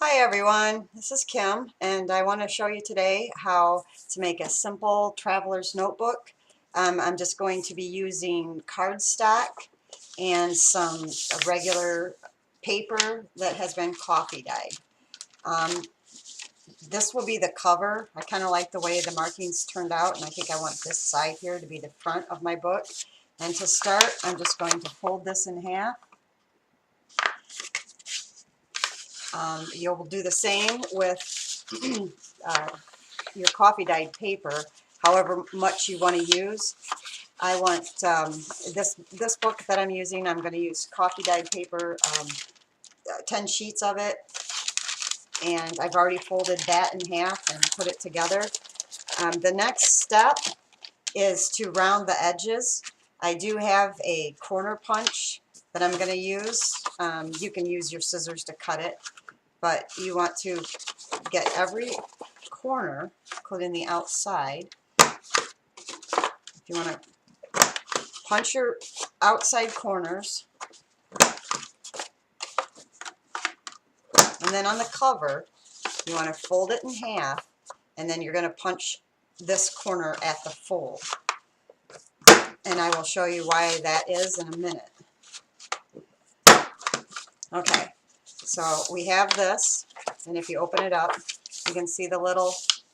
Hi everyone, this is Kim and I want to show you today how to make a simple traveler's notebook. I'm just going to be using cardstock and some regular paper that has been coffee dyed. Um, this will be the cover. I kind of like the way the markings turned out, and I think I want this side here to be the front of my book. And to start, I'm just going to fold this in half. You'll do the same with uh, your coffee dyed paper, however much you want to use. I want this book that I'm using, I'm going to use coffee dyed paper, 10 sheets of it, and I've already folded that in half and put it together. The next step is to round the edges. I do have a corner punch that I'm going to use. You can use your scissors to cut it, but you want to get every corner, including the outside. If you want to punch your outside corners, and then on the cover you want to fold it in half, and then you're going to punch this corner at the fold, and I will show you why that is in a minute. Okay, so we have this, and if you open it up you can see the little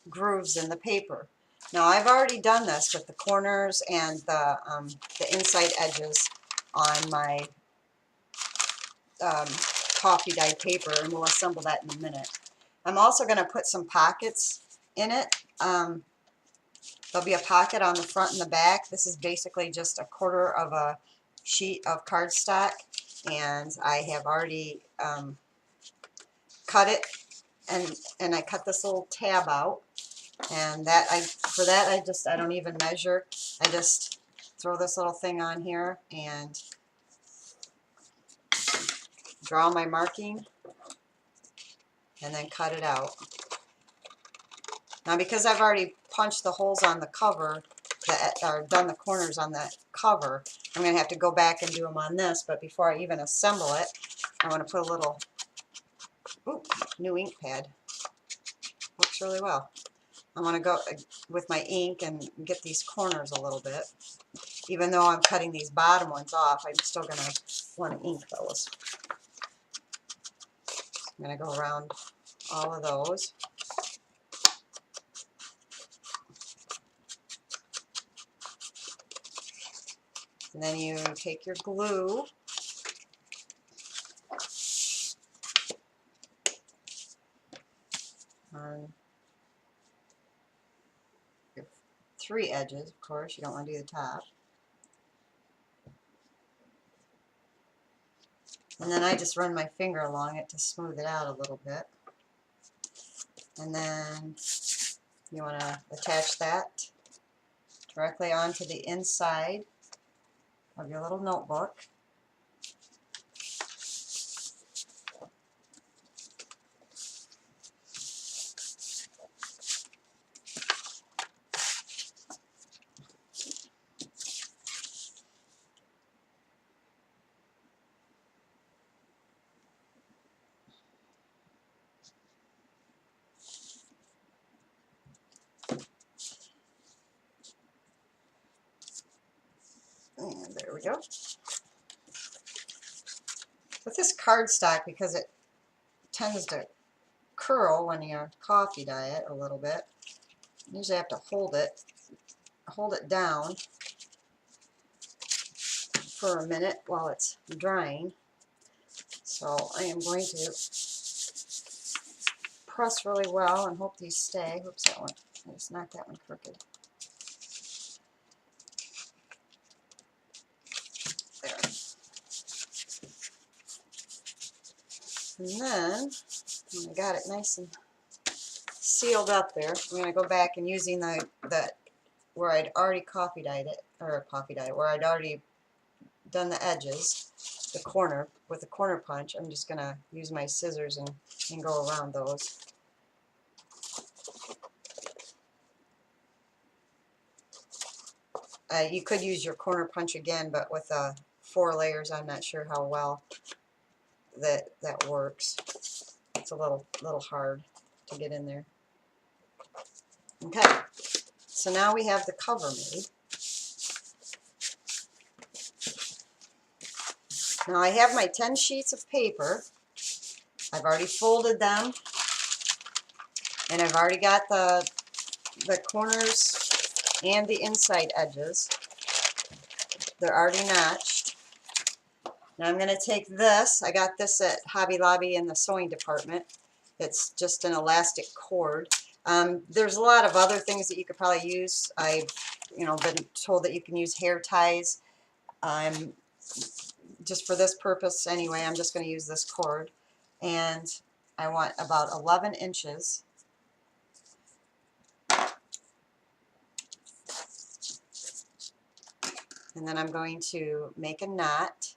grooves in the paper. Now I've already done this with the corners and the inside edges on my um, coffee dyed paper, and we'll assemble that in a minute. I'm also going to put some pockets in it. There'll be a pocket on the front and the back. This is basically just a quarter of a sheet of cardstock, and I have already cut it, and I cut this little tab out, and for that I don't even measure. I just throw this little thing on here and draw my marking and then cut it out. Now, because I've already punched the holes on the cover, or done the corners on the cover, I'm going to have to go back and do them on this. But before I even assemble it, I want to put a little new ink pad. Works really well. I want to go with my ink and get these corners a little bit. Even though I'm cutting these bottom ones off, I'm still going to want to ink those. I'm going to go around all of those. And then you take your glue, on your 3 edges, of course. You don't want to do the top. And then I just run my finger along it to smooth it out a little bit. And then you want to attach that directly onto the inside of your little notebook. And there we go. With this cardstock, because it tends to curl when you coffee dye it a little bit, you usually have to hold it down for a minute while it's drying. So I am going to press really well and hope these stay. Oops, that one. I just knocked that one crooked. There. And then, when I got it nice and sealed up there, I'm going to go back and using the where I'd already coffee dyed it, or where I'd already done the edges, the corner, with the corner punch, I'm just going to use my scissors and go around those. You could use your corner punch again, but with 4 layers, I'm not sure how well that works. That's a little hard to get in there. Okay, so now we have the cover made. Now I have my 10 sheets of paper. I've already folded them, and I've already got the corners and the inside edges. They're already notched. Now I'm going to take this. I got this at Hobby Lobby in the sewing department. It's just an elastic cord. There's a lot of other things that you could probably use. I've been told that you can use hair ties. Just for this purpose anyway, I'm just going to use this cord. And I want about 11 inches. And then I'm going to make a knot.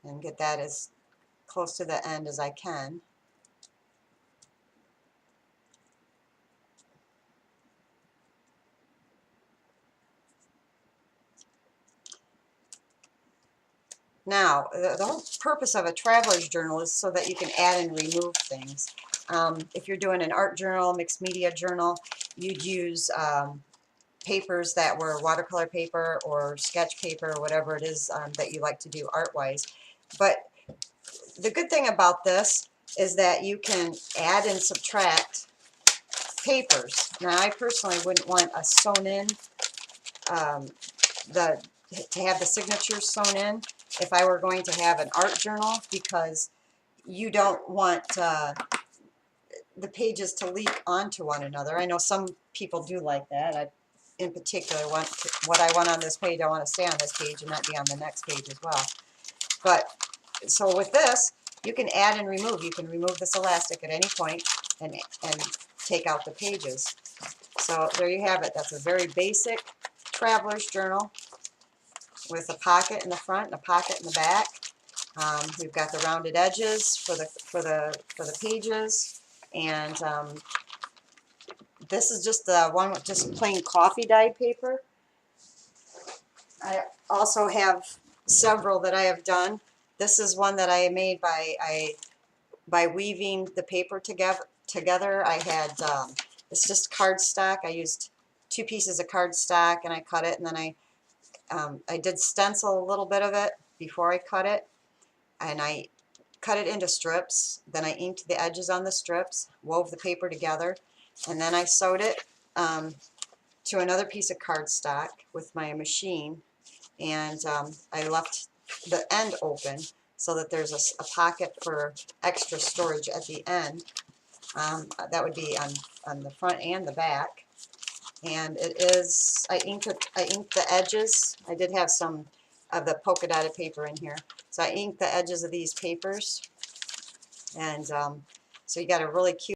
And get that as close to the end as I can. Now, the whole purpose of a traveler's journal is so that you can add and remove things. If you're doing an art journal, mixed media journal, you'd use papers that were watercolor paper or sketch paper or whatever it is that you like to do art-wise. But the good thing about this is that you can add and subtract papers. Now, I personally wouldn't want a sewn in, to have the signatures sewn in if I were going to have an art journal, because you don't want the pages to leak onto one another. I know some people do like that. I, in particular, want what I want on this page, I want to stay on this page and not be on the next page as well. But so with this, you can add and remove. You can remove this elastic at any point and take out the pages. So there you have it. That's a very basic traveler's journal with a pocket in the front and a pocket in the back. We've got the rounded edges for the pages, and this is just the one with just plain coffee dyed paper. I also have several that I have done. This is one that I made by weaving the paper together. I had it's just cardstock. I used 2 pieces of cardstock and I cut it, and then I did stencil a little bit of it before I cut it, and I cut it into strips. Then I inked the edges on the strips, wove the paper together, and then I sewed it to another piece of cardstock with my machine, and I left the end open so that there's a pocket for extra storage at the end. That would be on the front and the back. And it is, I inked the edges. I did have some of the polka dotted paper in here. So I inked the edges of these papers. And so you got a really cute